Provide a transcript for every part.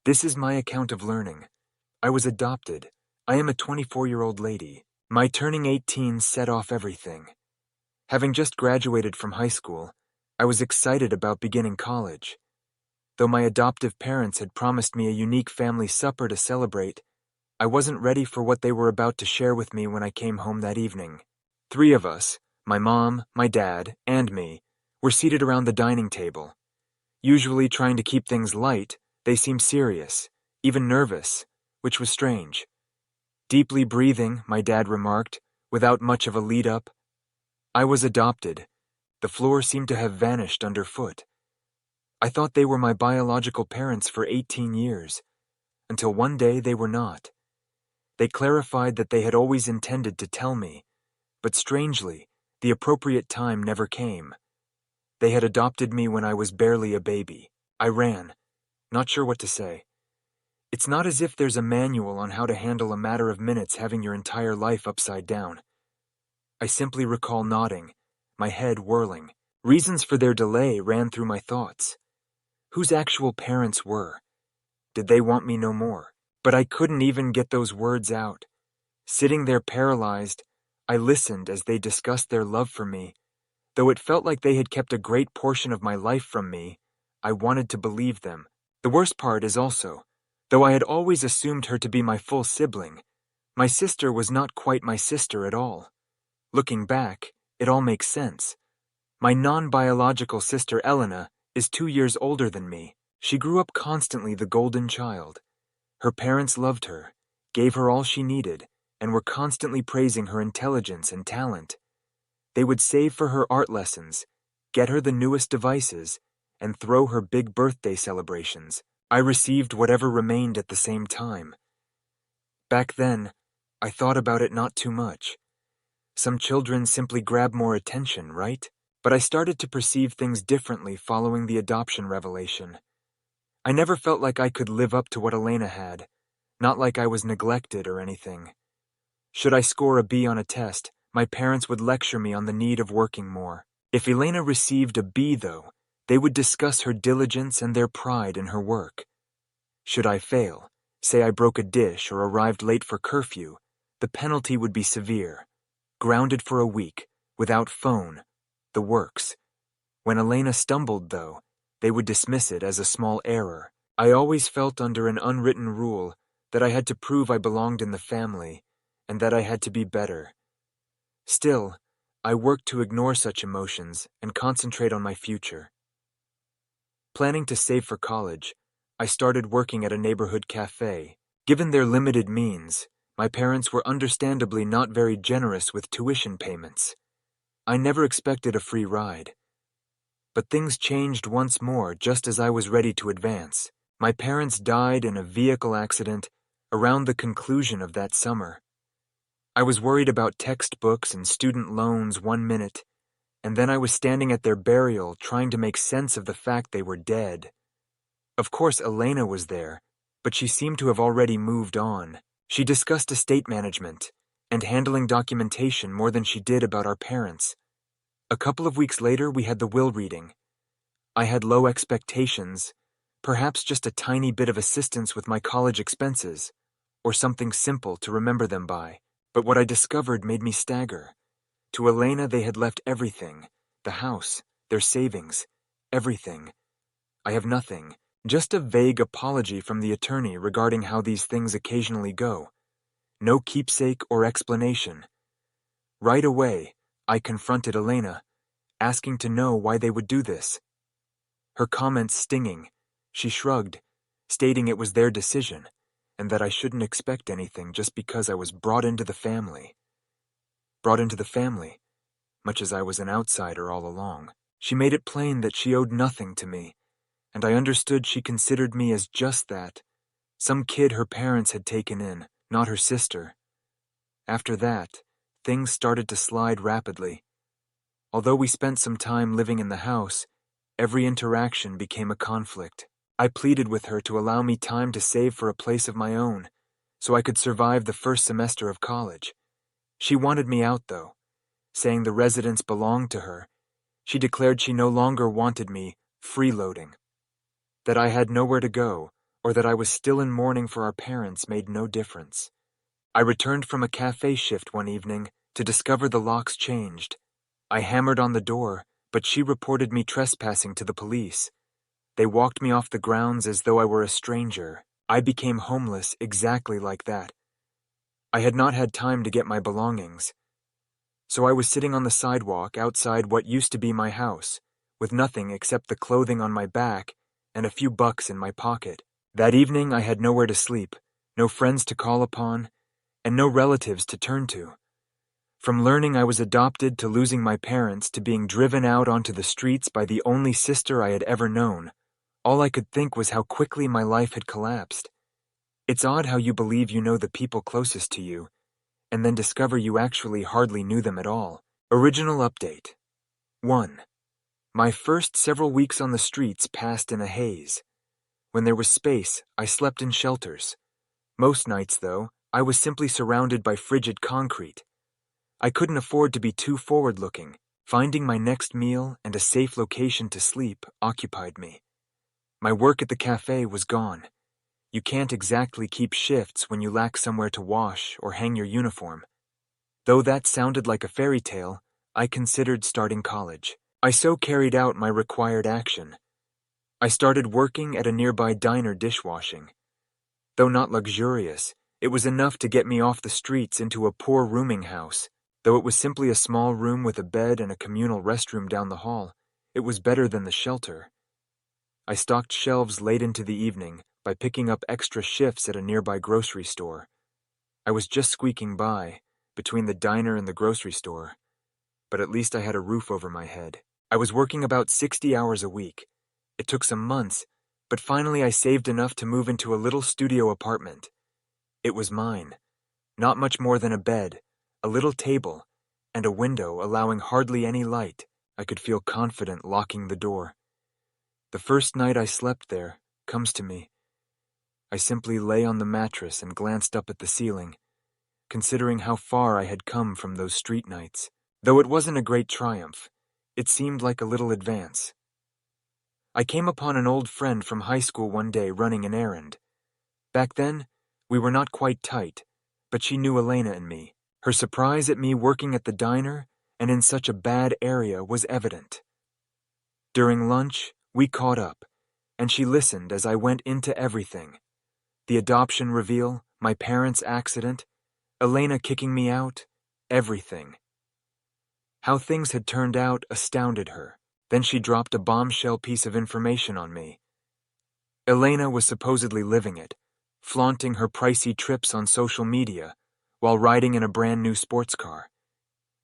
This is my account of learning. I was adopted. I am a 24-year-old lady. My turning 18 set off everything. Having just graduated from high school, I was excited about beginning college. Though my adoptive parents had promised me a unique family supper to celebrate, I wasn't ready for what they were about to share with me when I came home that evening. 3 of us, my mom, my dad, and me, were seated around the dining table. Usually trying to keep things light, they seemed serious, even nervous, which was strange. Deeply breathing, my dad remarked, without much of a lead-up. I was adopted. The floor seemed to have vanished underfoot. I thought they were my biological parents for 18 years, until one day they were not. They clarified that they had always intended to tell me, but strangely, the appropriate time never came. They had adopted me when I was barely a baby. I ran, not sure what to say. It's not as if there's a manual on how to handle a matter of minutes having your entire life upside down. I simply recall nodding, my head whirling. Reasons for their delay ran through my thoughts. Whose actual parents were? Did they want me no more? But I couldn't even get those words out. Sitting there paralyzed, I listened as they discussed their love for me. Though it felt like they had kept a great portion of my life from me, I wanted to believe them. The worst part is also, though I had always assumed her to be my full sibling, my sister was not quite my sister at all. Looking back, it all makes sense. My non-biological sister Elena is 2 years older than me. She grew up constantly the golden child. Her parents loved her, gave her all she needed, and were constantly praising her intelligence and talent. They would save for her art lessons, get her the newest devices, and throw her big birthday celebrations. I received whatever remained at the same time. Back then, I thought about it not too much. Some children simply grab more attention, right? But I started to perceive things differently following the adoption revelation. I never felt like I could live up to what Elena had, not like I was neglected or anything. Should I score a B on a test, my parents would lecture me on the need of working more. If Elena received a B, though, they would discuss her diligence and their pride in her work. Should I fail, say I broke a dish or arrived late for curfew, the penalty would be severe. Grounded for a week, without phone, the works. When Elena stumbled, though, they would dismiss it as a small error. I always felt under an unwritten rule that I had to prove I belonged in the family, and that I had to be better. Still, I worked to ignore such emotions and concentrate on my future. Planning to save for college, I started working at a neighborhood cafe. Given their limited means, my parents were understandably not very generous with tuition payments. I never expected a free ride. But things changed once more just as I was ready to advance. My parents died in a vehicle accident around the conclusion of that summer. I was worried about textbooks and student loans one minute, and then I was standing at their burial trying to make sense of the fact they were dead. Of course, Elena was there, but she seemed to have already moved on. She discussed estate management and handling documentation more than she did about our parents. A couple of weeks later, we had the will reading. I had low expectations, perhaps just a tiny bit of assistance with my college expenses, or something simple to remember them by. But what I discovered made me stagger. To Elena, they had left everything, the house, their savings, everything. I have nothing, just a vague apology from the attorney regarding how these things occasionally go. No keepsake or explanation. Right away, I confronted Elena, asking to know why they would do this. Her comments stinging, she shrugged, stating it was their decision, and that I shouldn't expect anything just because I was brought into the family. Brought into the family, much as I was an outsider all along. She made it plain that she owed nothing to me, and I understood she considered me as just that, some kid her parents had taken in, not her sister. After that, things started to slide rapidly. Although we spent some time living in the house, every interaction became a conflict. I pleaded with her to allow me time to save for a place of my own, so I could survive the first semester of college. She wanted me out, though, saying the residence belonged to her. She declared she no longer wanted me freeloading, that I had nowhere to go, or that I was still in mourning for our parents made no difference. I returned from a cafe shift one evening to discover the locks changed. I hammered on the door, but she reported me trespassing to the police. They walked me off the grounds as though I were a stranger. I became homeless exactly like that. I had not had time to get my belongings. So I was sitting on the sidewalk outside what used to be my house, with nothing except the clothing on my back and a few bucks in my pocket. That evening I had nowhere to sleep, no friends to call upon, and no relatives to turn to. From learning I was adopted to losing my parents to being driven out onto the streets by the only sister I had ever known, all I could think was how quickly my life had collapsed. It's odd how you believe you know the people closest to you, and then discover you actually hardly knew them at all. Original update. 1. My first several weeks on the streets passed in a haze. When there was space, I slept in shelters. Most nights, though, I was simply surrounded by frigid concrete. I couldn't afford to be too forward-looking. Finding my next meal and a safe location to sleep occupied me. My work at the cafe was gone. You can't exactly keep shifts when you lack somewhere to wash or hang your uniform. Though that sounded like a fairy tale, I considered starting college. I so carried out my required action. I started working at a nearby diner dishwashing. Though not luxurious, it was enough to get me off the streets into a poor rooming house. Though it was simply a small room with a bed and a communal restroom down the hall, it was better than the shelter. I stocked shelves late into the evening by picking up extra shifts at a nearby grocery store. I was just squeaking by, between the diner and the grocery store, but at least I had a roof over my head. I was working about 60 hours a week. It took some months, but finally I saved enough to move into a little studio apartment. It was mine. Not much more than a bed, a little table, and a window allowing hardly any light. I could feel confident locking the door. The first night I slept there comes to me. I simply lay on the mattress and glanced up at the ceiling, considering how far I had come from those street nights. Though it wasn't a great triumph, it seemed like a little advance. I came upon an old friend from high school one day running an errand. Back then, we were not quite tight, but she knew Elena and me. Her surprise at me working at the diner and in such a bad area was evident. During lunch, we caught up, and she listened as I went into everything. The adoption reveal, my parents' accident, Elena kicking me out, everything. How things had turned out astounded her. Then she dropped a bombshell piece of information on me. Elena was supposedly living it, flaunting her pricey trips on social media while riding in a brand new sports car.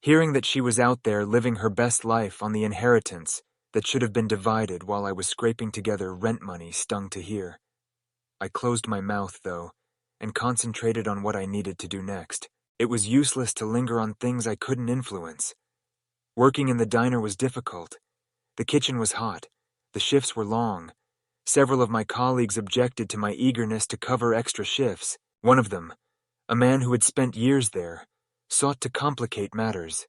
Hearing that she was out there living her best life on the inheritance that should have been divided while I was scraping together rent money stung to hear. I closed my mouth, though, and concentrated on what I needed to do next. It was useless to linger on things I couldn't influence. Working in the diner was difficult. The kitchen was hot. The shifts were long. Several of my colleagues objected to my eagerness to cover extra shifts. One of them, a man who had spent years there, sought to complicate matters.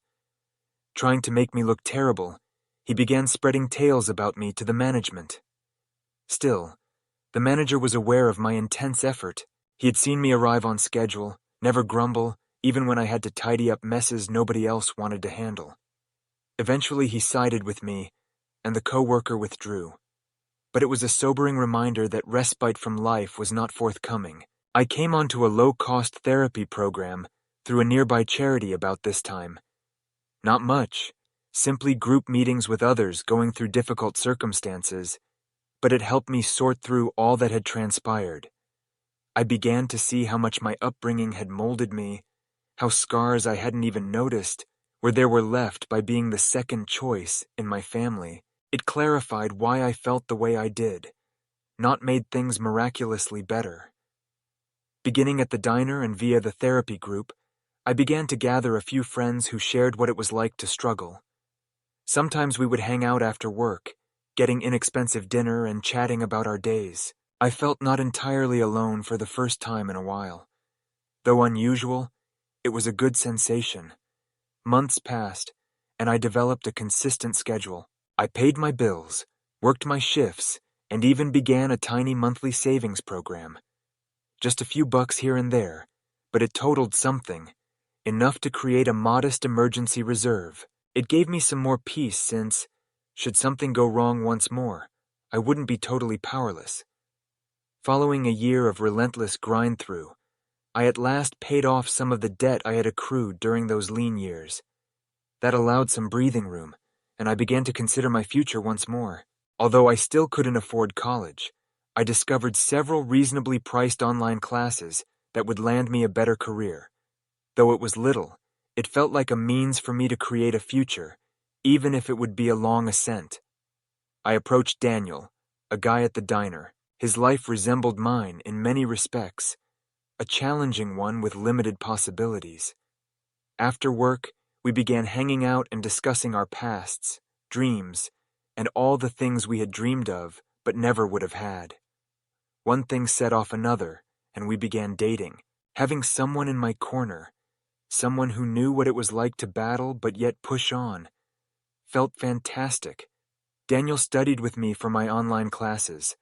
Trying to make me look terrible, he began spreading tales about me to the management. Still, the manager was aware of my intense effort. He had seen me arrive on schedule, never grumble, even when I had to tidy up messes nobody else wanted to handle. Eventually he sided with me, and the co-worker withdrew. But it was a sobering reminder that respite from life was not forthcoming. I came onto a low-cost therapy program through a nearby charity about this time. Not much, simply group meetings with others going through difficult circumstances, but it helped me sort through all that had transpired. I began to see how much my upbringing had molded me, how scars I hadn't even noticed where there were left by being the second choice in my family. It clarified why I felt the way I did, not made things miraculously better. Beginning at the diner and via the therapy group, I began to gather a few friends who shared what it was like to struggle. Sometimes we would hang out after work, getting inexpensive dinner and chatting about our days. I felt not entirely alone for the first time in a while. Though unusual, it was a good sensation. Months passed, and I developed a consistent schedule. I paid my bills, worked my shifts, and even began a tiny monthly savings program. Just a few bucks here and there, but it totaled something, enough to create a modest emergency reserve. It gave me some more peace since, should something go wrong once more, I wouldn't be totally powerless. Following a year of relentless grind-through, I at last paid off some of the debt I had accrued during those lean years. That allowed some breathing room, and I began to consider my future once more. Although I still couldn't afford college, I discovered several reasonably priced online classes that would land me a better career. Though it was little, it felt like a means for me to create a future, even if it would be a long ascent. I approached Daniel, a guy at the diner. His life resembled mine in many respects, a challenging one with limited possibilities. After work, we began hanging out and discussing our pasts, dreams, and all the things we had dreamed of but never would have had. One thing set off another, and we began dating. Having someone in my corner, someone who knew what it was like to battle but yet push on, felt fantastic. Daniel studied with me for my online classes.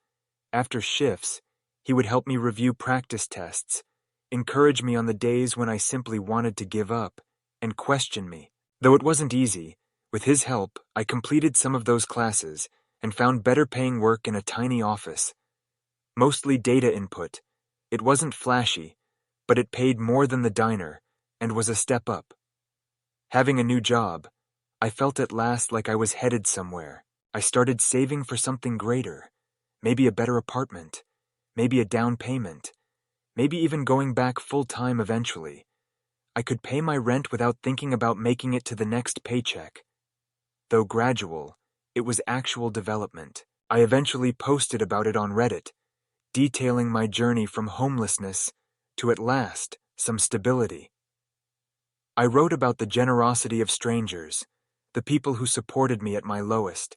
After shifts, he would help me review practice tests, encourage me on the days when I simply wanted to give up, and question me. Though it wasn't easy, with his help, I completed some of those classes and found better paying work in a tiny office. Mostly data input. It wasn't flashy, but it paid more than the diner and was a step up. Having a new job, I felt at last like I was headed somewhere. I started saving for something greater, maybe a better apartment, maybe a down payment, maybe even going back full-time eventually. I could pay my rent without thinking about making it to the next paycheck. Though gradual, it was actual development. I eventually posted about it on Reddit, detailing my journey from homelessness to, at last, some stability. I wrote about the generosity of strangers, the people who supported me at my lowest,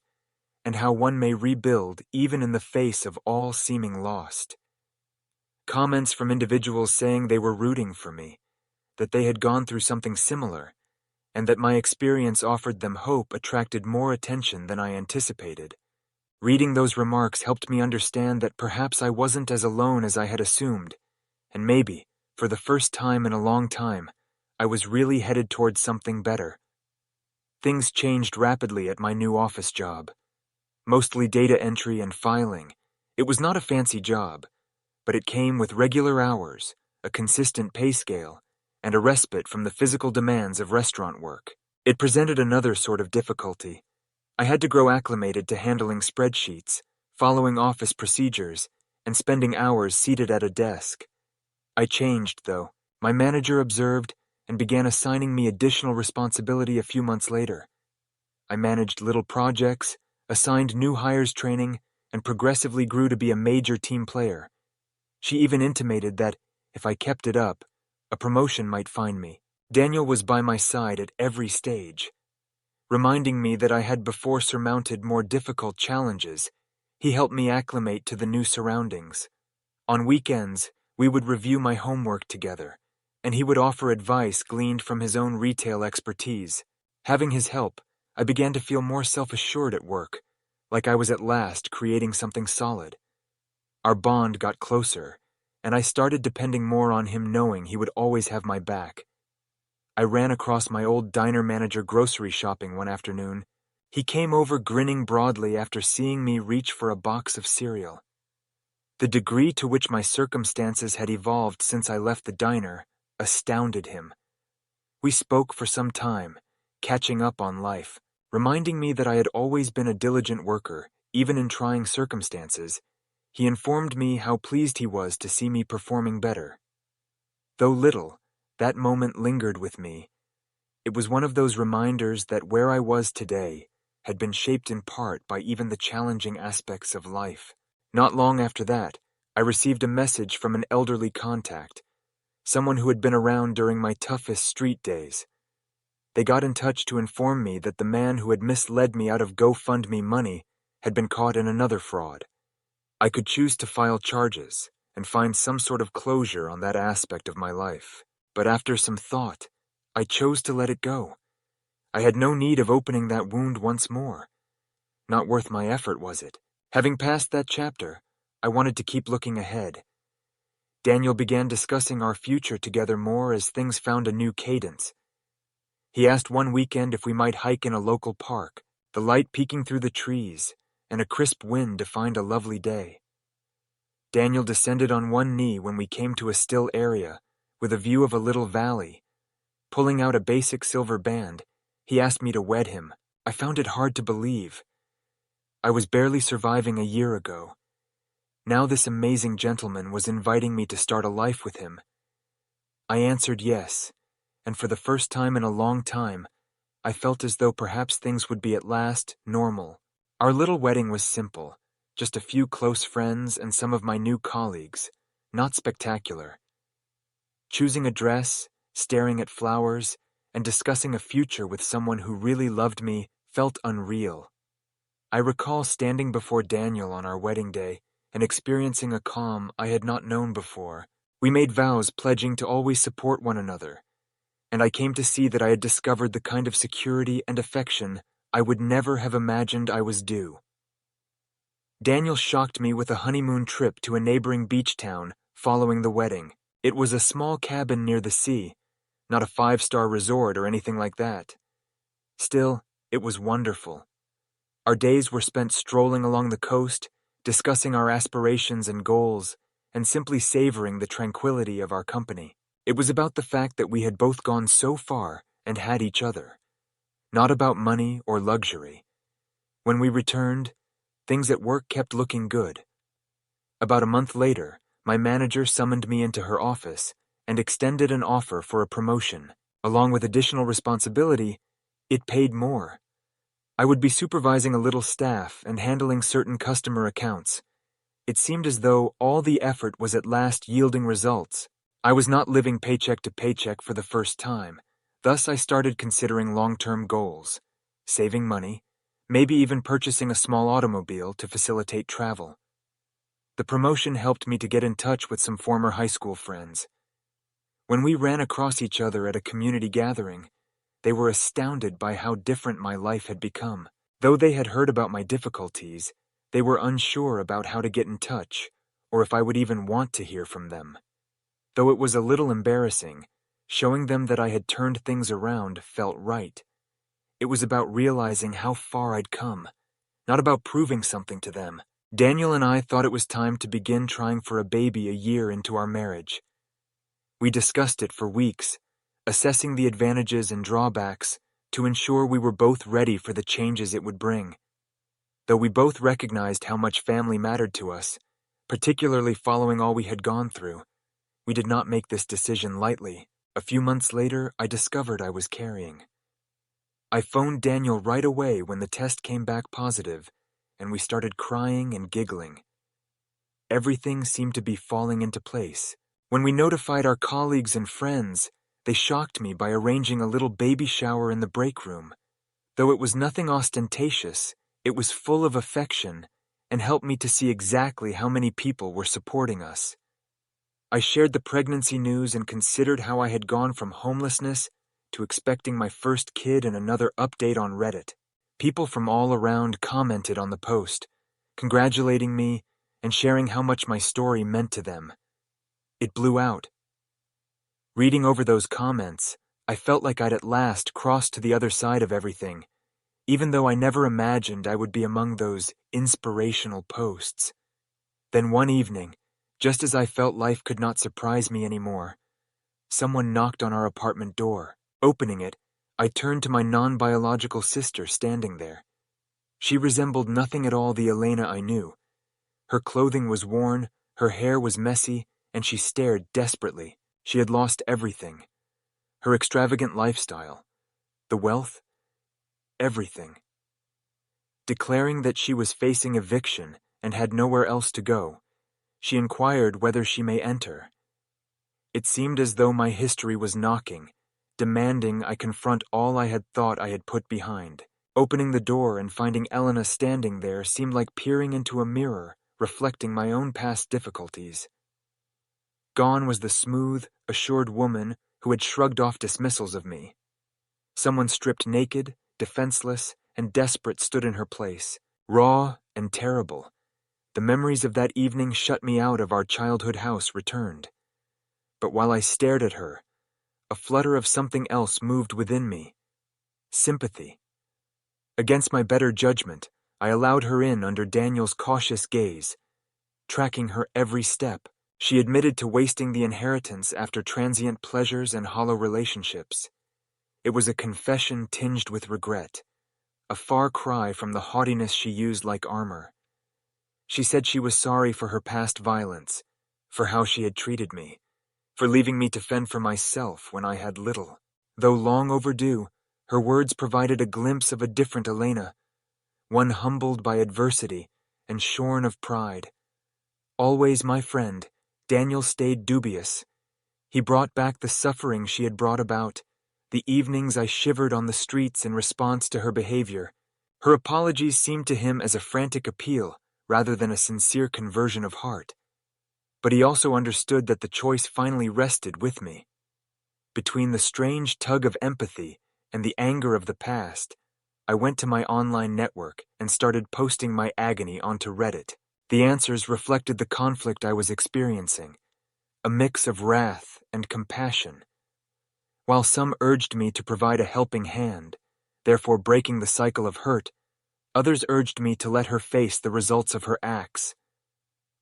and how one may rebuild even in the face of all seeming lost. Comments from individuals saying they were rooting for me, that they had gone through something similar, and that my experience offered them hope attracted more attention than I anticipated. Reading those remarks helped me understand that perhaps I wasn't as alone as I had assumed, and maybe, for the first time in a long time, I was really headed towards something better. Things changed rapidly at my new office job. Mostly data entry and filing. It was not a fancy job, but it came with regular hours, a consistent pay scale, and a respite from the physical demands of restaurant work. It presented another sort of difficulty. I had to grow acclimated to handling spreadsheets, following office procedures, and spending hours seated at a desk. I changed, though. My manager observed and began assigning me additional responsibility a few months later. I managed little projects, assigned new hires training, and progressively grew to be a major team player. She even intimated that, if I kept it up, a promotion might find me. Daniel was by my side at every stage. Reminding me that I had before surmounted more difficult challenges, he helped me acclimate to the new surroundings. On weekends, we would review my homework together, and he would offer advice gleaned from his own retail expertise. Having his help, I began to feel more self-assured at work, like I was at last creating something solid. Our bond got closer, and I started depending more on him knowing he would always have my back. I ran across my old diner manager grocery shopping one afternoon. He came over grinning broadly after seeing me reach for a box of cereal. The degree to which my circumstances had evolved since I left the diner astounded him. We spoke for some time, catching up on life, reminding me that I had always been a diligent worker, even in trying circumstances. He informed me how pleased he was to see me performing better. Though little, that moment lingered with me. It was one of those reminders that where I was today had been shaped in part by even the challenging aspects of life. Not long after that, I received a message from an elderly contact, someone who had been around during my toughest street days. They got in touch to inform me that the man who had misled me out of GoFundMe money had been caught in another fraud. I could choose to file charges and find some sort of closure on that aspect of my life. But after some thought, I chose to let it go. I had no need of opening that wound once more. Not worth my effort, was it? Having passed that chapter, I wanted to keep looking ahead. Daniel began discussing our future together more as things found a new cadence. He asked one weekend if we might hike in a local park, the light peeking through the trees, and a crisp wind defined a lovely day. Daniel descended on one knee when we came to a still area, with a view of a little valley. Pulling out a basic silver band, he asked me to wed him. I found it hard to believe. I was barely surviving a year ago. Now this amazing gentleman was inviting me to start a life with him. I answered yes, and for the first time in a long time, I felt as though perhaps things would be at last normal. Our little wedding was simple, just a few close friends and some of my new colleagues, not spectacular. Choosing a dress, staring at flowers, and discussing a future with someone who really loved me felt unreal. I recall standing before Daniel on our wedding day and experiencing a calm I had not known before. We made vows pledging to always support one another, and I came to see that I had discovered the kind of security and affection I would never have imagined I was due. Daniel shocked me with a honeymoon trip to a neighboring beach town following the wedding. It was a small cabin near the sea, not a 5-star resort or anything like that. Still, it was wonderful. Our days were spent strolling along the coast, discussing our aspirations and goals, and simply savoring the tranquility of our company. It was about the fact that we had both gone so far and had each other, not about money or luxury. When we returned, things at work kept looking good. About a month later, my manager summoned me into her office and extended an offer for a promotion. Along with additional responsibility, it paid more. I would be supervising a little staff and handling certain customer accounts. It seemed as though all the effort was at last yielding results. I was not living paycheck to paycheck for the first time. Thus, I started considering long-term goals, saving money, maybe even purchasing a small automobile to facilitate travel. The promotion helped me to get in touch with some former high school friends. When we ran across each other at a community gathering, they were astounded by how different my life had become. Though they had heard about my difficulties, they were unsure about how to get in touch, or if I would even want to hear from them. Though it was a little embarrassing, showing them that I had turned things around felt right. It was about realizing how far I'd come, not about proving something to them. Daniel and I thought it was time to begin trying for a baby a year into our marriage. We discussed it for weeks, assessing the advantages and drawbacks to ensure we were both ready for the changes it would bring. Though we both recognized how much family mattered to us, particularly following all we had gone through, we did not make this decision lightly. A few months later, I discovered I was carrying. I phoned Daniel right away when the test came back positive, and we started crying and giggling. Everything seemed to be falling into place. When we notified our colleagues and friends, they shocked me by arranging a little baby shower in the break room. Though it was nothing ostentatious, it was full of affection and helped me to see exactly how many people were supporting us. I shared the pregnancy news and considered how I had gone from homelessness to expecting my first kid and another update on Reddit. People from all around commented on the post, congratulating me and sharing how much my story meant to them. It blew out. Reading over those comments, I felt like I'd at last crossed to the other side of everything, even though I never imagined I would be among those inspirational posts. Then one evening, just as I felt life could not surprise me anymore, someone knocked on our apartment door. Opening it, I turned to my non-biological sister standing there. She resembled nothing at all the Elena I knew. Her clothing was worn, her hair was messy, and she stared desperately. She had lost everything. Her extravagant lifestyle, the wealth, everything. Declaring that she was facing eviction and had nowhere else to go, she inquired whether she may enter. It seemed as though my history was knocking, demanding I confront all I had thought I had put behind. Opening the door and finding Elena standing there seemed like peering into a mirror, reflecting my own past difficulties. Gone was the smooth, assured woman who had shrugged off dismissals of me. Someone stripped naked, defenseless, and desperate stood in her place, raw and terrible, The memories of that evening shut me out of our childhood house returned. But while I stared at her, a flutter of something else moved within me. Sympathy. Against my better judgment, I allowed her in under Daniel's cautious gaze, tracking her every step. She admitted to wasting the inheritance after transient pleasures and hollow relationships. It was a confession tinged with regret, a far cry from the haughtiness she used like armor. She said she was sorry for her past violence, for how she had treated me, for leaving me to fend for myself when I had little. Though long overdue, her words provided a glimpse of a different Elena, one humbled by adversity and shorn of pride. Always my friend, Daniel stayed dubious. He brought back the suffering she had brought about, the evenings I shivered on the streets in response to her behavior. Her apologies seemed to him as a frantic appeal rather than a sincere conversion of heart. But he also understood that the choice finally rested with me. Between the strange tug of empathy and the anger of the past, I went to my online network and started posting my agony onto Reddit. The answers reflected the conflict I was experiencing, a mix of wrath and compassion. While some urged me to provide a helping hand, therefore breaking the cycle of hurt, others urged me to let her face the results of her acts.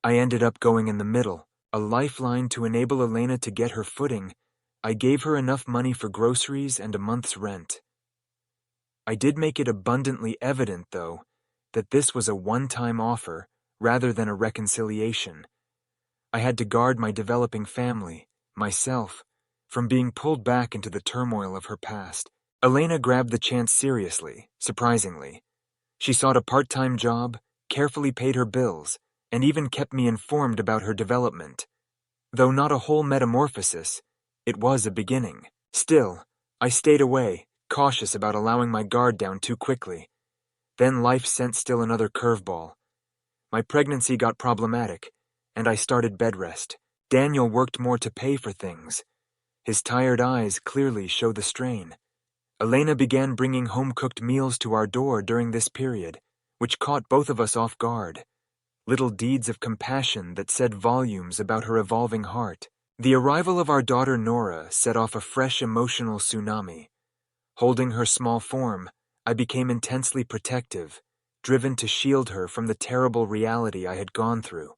I ended up going in the middle, a lifeline to enable Elena to get her footing. I gave her enough money for groceries and a month's rent. I did make it abundantly evident, though, that this was a one-time offer rather than a reconciliation. I had to guard my developing family, myself, from being pulled back into the turmoil of her past. Elena grabbed the chance seriously, surprisingly. She sought a part-time job, carefully paid her bills, and even kept me informed about her development. Though not a whole metamorphosis, it was a beginning. Still, I stayed away, cautious about allowing my guard down too quickly. Then life sent still another curveball. My pregnancy got problematic, and I started bed rest. Daniel worked more to pay for things. His tired eyes clearly showed the strain. Elena began bringing home-cooked meals to our door during this period, which caught both of us off guard. Little deeds of compassion that said volumes about her evolving heart. The arrival of our daughter Nora set off a fresh emotional tsunami. Holding her small form, I became intensely protective, driven to shield her from the terrible reality I had gone through.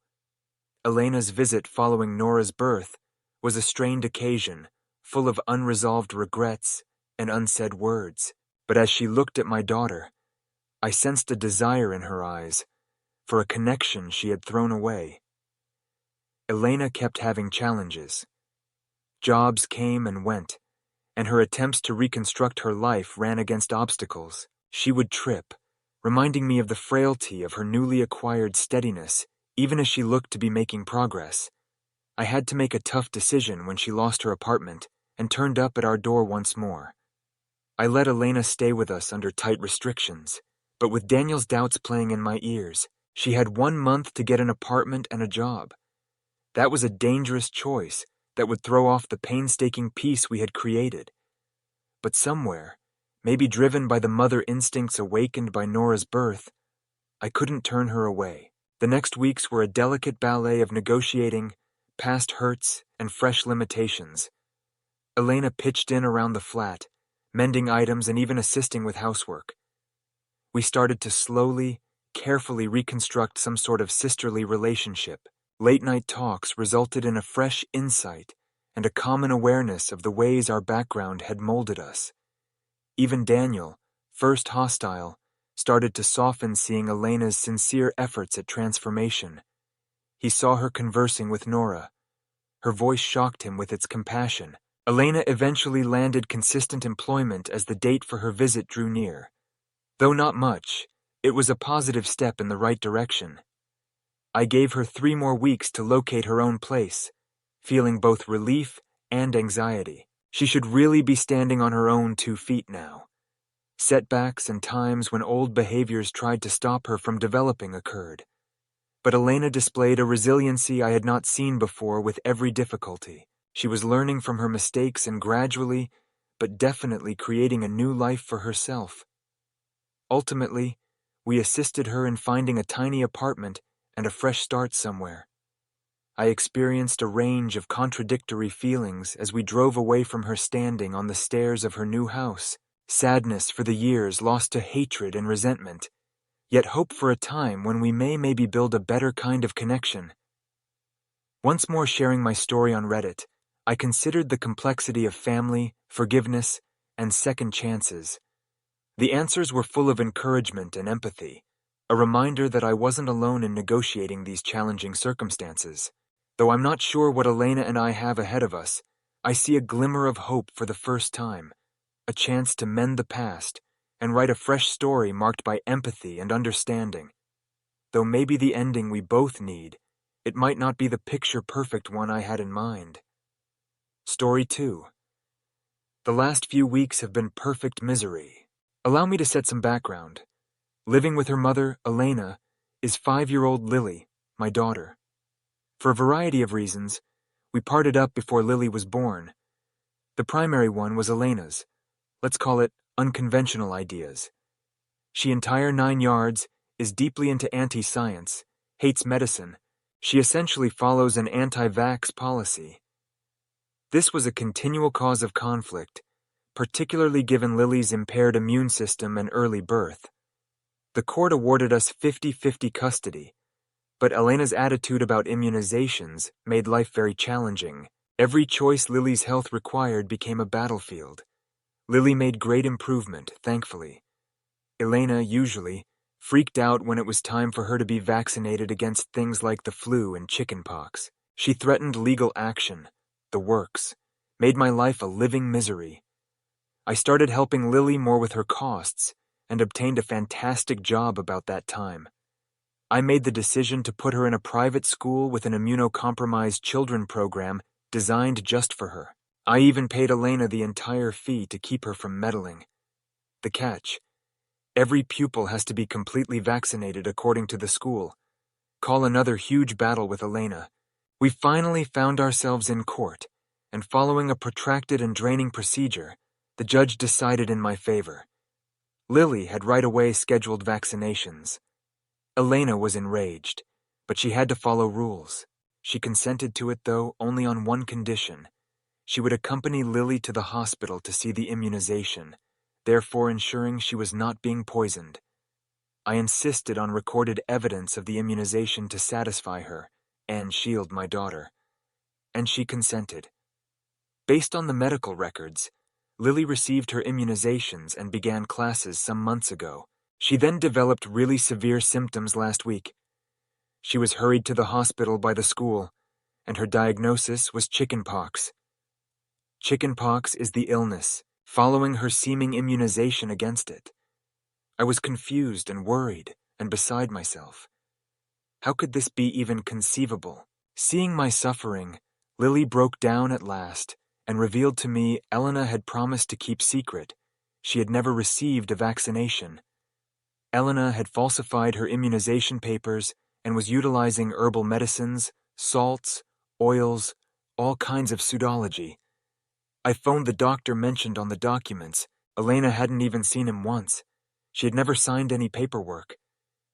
Elena's visit following Nora's birth was a strained occasion, full of unresolved regrets and unsaid words. But as she looked at my daughter, I sensed a desire in her eyes for a connection she had thrown away. Elena kept having challenges. Jobs came and went, and her attempts to reconstruct her life ran against obstacles. She would trip, reminding me of the frailty of her newly acquired steadiness, even as she looked to be making progress. I had to make a tough decision when she lost her apartment and turned up at our door once more. I let Elena stay with us under tight restrictions, but with Daniel's doubts playing in my ears, she had 1 month to get an apartment and a job. That was a dangerous choice that would throw off the painstaking peace we had created. But somewhere, maybe driven by the mother instincts awakened by Nora's birth, I couldn't turn her away. The next weeks were a delicate ballet of negotiating, past hurts, and fresh limitations. Elena pitched in around the flat, mending items and even assisting with housework. We started to slowly, carefully reconstruct some sort of sisterly relationship. Late-night talks resulted in a fresh insight and a common awareness of the ways our background had molded us. Even Daniel, first hostile, started to soften seeing Elena's sincere efforts at transformation. He saw her conversing with Nora. Her voice shocked him with its compassion. Elena eventually landed consistent employment as the date for her visit drew near. Though not much, it was a positive step in the right direction. I gave her 3 more weeks to locate her own place, feeling both relief and anxiety. She should really be standing on her own 2 feet now. Setbacks and times when old behaviors tried to stop her from developing occurred. But Elena displayed a resiliency I had not seen before with every difficulty. She was learning from her mistakes and gradually, but definitely creating a new life for herself. Ultimately, we assisted her in finding a tiny apartment and a fresh start somewhere. I experienced a range of contradictory feelings as we drove away from her, standing on the stairs of her new house. Sadness for the years lost to hatred and resentment, yet hope for a time when we may maybe build a better kind of connection. Once more sharing my story on Reddit, I considered the complexity of family, forgiveness, and second chances. The answers were full of encouragement and empathy, a reminder that I wasn't alone in negotiating these challenging circumstances. Though I'm not sure what Elena and I have ahead of us, I see a glimmer of hope for the first time, a chance to mend the past and write a fresh story marked by empathy and understanding. Though maybe the ending we both need, it might not be the picture-perfect one I had in mind. Story 2. The last few weeks have been perfect misery. Allow me to set some background. Living with her mother, Elena, is 5-year-old Lily, my daughter. For a variety of reasons, we parted up before Lily was born. The primary one was Elena's, let's call it unconventional ideas. She entire 9 yards, is deeply into anti-science, hates medicine. She essentially follows an anti-vax policy. This was a continual cause of conflict, particularly given Lily's impaired immune system and early birth. The court awarded us 50-50 custody, but Elena's attitude about immunizations made life very challenging. Every choice Lily's health required became a battlefield. Lily made great improvement, thankfully. Elena, usually, freaked out when it was time for her to be vaccinated against things like the flu and chickenpox. She threatened legal action, the works, made my life a living misery. I started helping Lily more with her costs and obtained a fantastic job about that time. I made the decision to put her in a private school with an immunocompromised children program designed just for her. I even paid Elena the entire fee to keep her from meddling. The catch: every pupil has to be completely vaccinated according to the school. Call another huge battle with Elena. We finally found ourselves in court, and following a protracted and draining procedure, the judge decided in my favor. Lily had right away scheduled vaccinations. Elena was enraged, but she had to follow rules. She consented to it, though, only on one condition. She would accompany Lily to the hospital to see the immunization, therefore ensuring she was not being poisoned. I insisted on recorded evidence of the immunization to satisfy her and shield my daughter. And she consented. Based on the medical records, Lily received her immunizations and began classes some months ago. She then developed really severe symptoms last week. She was hurried to the hospital by the school, and her diagnosis was chickenpox. Chickenpox is the illness, following her seeming immunization against it. I was confused and worried and beside myself. How could this be even conceivable? Seeing my suffering, Lily broke down at last and revealed to me Elena had promised to keep secret. She had never received a vaccination. Elena had falsified her immunization papers and was utilizing herbal medicines, salts, oils, all kinds of pseudology. I phoned the doctor mentioned on the documents. Elena hadn't even seen him once. She had never signed any paperwork.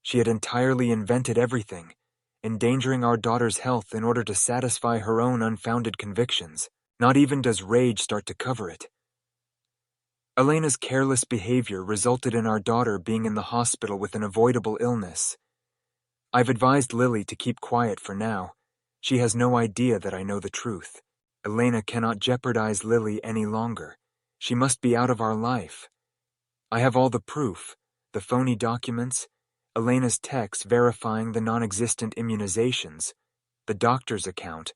She had entirely invented everything, endangering our daughter's health in order to satisfy her own unfounded convictions. Not even does rage start to cover it. Elena's careless behavior resulted in our daughter being in the hospital with an avoidable illness. I've advised Lily to keep quiet for now. She has no idea that I know the truth. Elena cannot jeopardize Lily any longer. She must be out of our life. I have all the proof, the phony documents, Elena's texts verifying the non-existent immunizations, the doctor's account.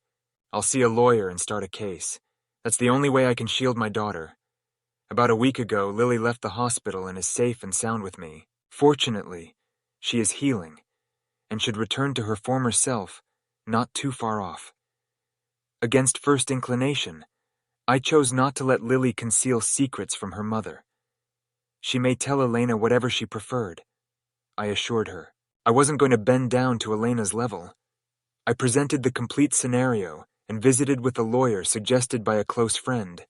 I'll see a lawyer and start a case. That's the only way I can shield my daughter. About a week ago, Lily left the hospital and is safe and sound with me. Fortunately, she is healing and should return to her former self, not too far off. Against first inclination, I chose not to let Lily conceal secrets from her mother. She may tell Elena whatever she preferred, I assured her. I wasn't going to bend down to Elena's level. I presented the complete scenario and visited with a lawyer suggested by a close friend.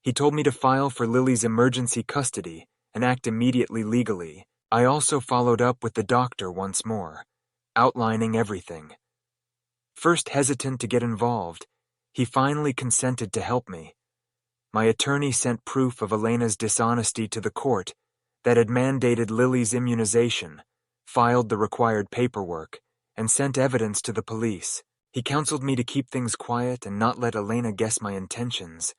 He told me to file for Lily's emergency custody and act immediately legally. I also followed up with the doctor once more. outlining everything. First hesitant to get involved, he finally consented to help me. My attorney sent proof of Elena's dishonesty to the court that had mandated Lily's immunization, filed the required paperwork, and sent evidence to the police. He counseled me to keep things quiet and not let Elena guess my intentions.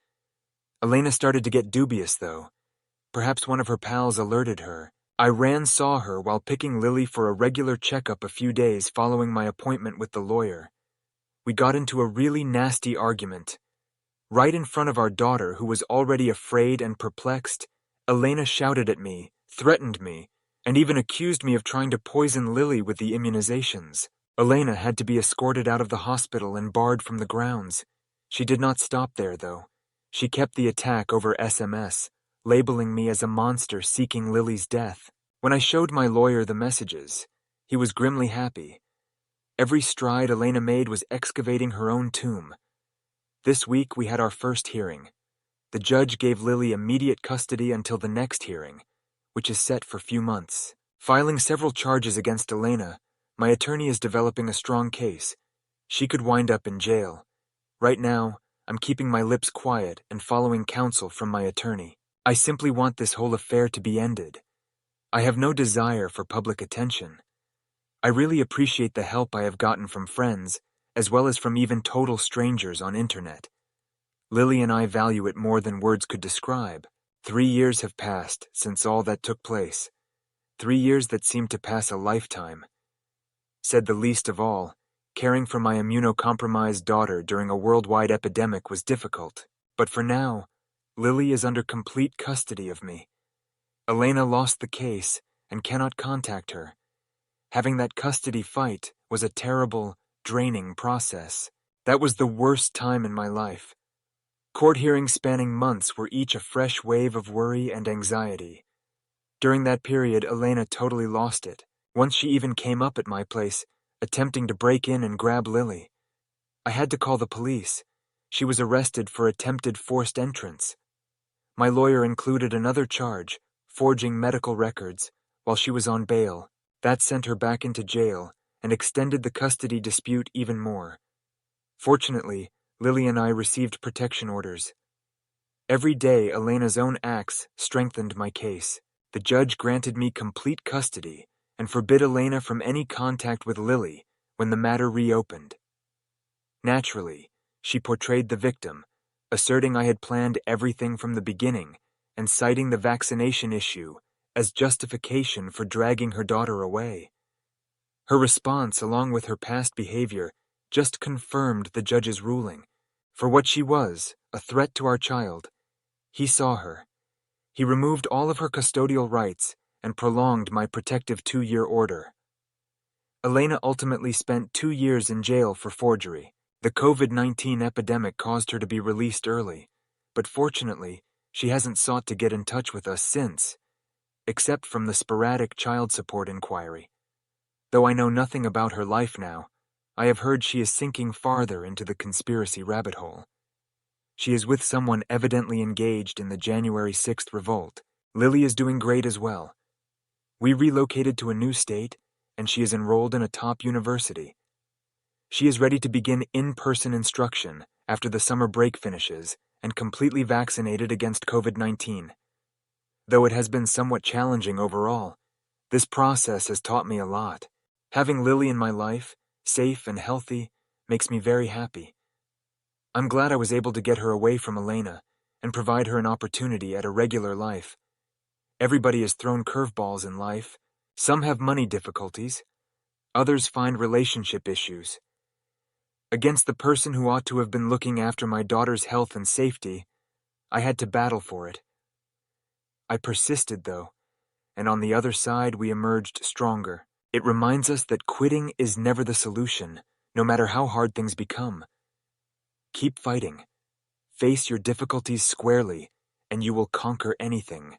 Elena started to get dubious, though. Perhaps one of her pals alerted her. I saw her while picking Lily for a regular checkup a few days following my appointment with the lawyer. We got into a really nasty argument. Right in front of our daughter, who was already afraid and perplexed, Elena shouted at me, threatened me, and even accused me of trying to poison Lily with the immunizations. Elena had to be escorted out of the hospital and barred from the grounds. She did not stop there, though. She kept the attack over SMS, labeling me as a monster seeking Lily's death. When I showed my lawyer the messages, he was grimly happy. Every stride Elena made was excavating her own tomb. This week we had our first hearing. The judge gave Lily immediate custody until the next hearing, which is set for few months. Filing several charges against Elena, my attorney is developing a strong case. She could wind up in jail. Right now, I'm keeping my lips quiet and following counsel from my attorney. I simply want this whole affair to be ended. I have no desire for public attention. I really appreciate the help I have gotten from friends, as well as from even total strangers on internet. Lily and I value it more than words could describe. 3 years have passed since all that took place. 3 years that seemed to pass a lifetime. Said the least of all, caring for my immunocompromised daughter during a worldwide epidemic was difficult. But for now, Lily is under complete custody of me. Elena lost the case and cannot contact her. Having that custody fight was a terrible, draining process. That was the worst time in my life. Court hearings spanning months were each a fresh wave of worry and anxiety. During that period, Elena totally lost it. Once she even came up at my place, attempting to break in and grab Lily. I had to call the police. She was arrested for attempted forced entrance. My lawyer included another charge, forging medical records, while she was on bail. That sent her back into jail and extended the custody dispute even more. Fortunately, Lily and I received protection orders. Every day, Elena's own acts strengthened my case. The judge granted me complete custody and forbid Elena from any contact with Lily when the matter reopened. Naturally, she portrayed the victim, asserting I had planned everything from the beginning and citing the vaccination issue as justification for dragging her daughter away. Her response, along with her past behavior, just confirmed the judge's ruling. For what she was, a threat to our child, he saw her. He removed all of her custodial rights and prolonged my protective 2-year order. Elena ultimately spent 2 years in jail for forgery. The COVID-19 epidemic caused her to be released early, but fortunately, she hasn't sought to get in touch with us since, except from the sporadic child support inquiry. Though I know nothing about her life now, I have heard she is sinking farther into the conspiracy rabbit hole. She is with someone evidently engaged in the January 6th revolt. Lily is doing great as well. We relocated to a new state, and she is enrolled in a top university. She is ready to begin in-person instruction after the summer break finishes and completely vaccinated against COVID-19. Though it has been somewhat challenging overall, this process has taught me a lot. Having Lily in my life, safe and healthy, makes me very happy. I'm glad I was able to get her away from Elena and provide her an opportunity at a regular life. Everybody is thrown curveballs in life. Some have money difficulties. Others find relationship issues. Against the person who ought to have been looking after my daughter's health and safety, I had to battle for it. I persisted, though, and on the other side we emerged stronger. It reminds us that quitting is never the solution, no matter how hard things become. Keep fighting. Face your difficulties squarely, and you will conquer anything.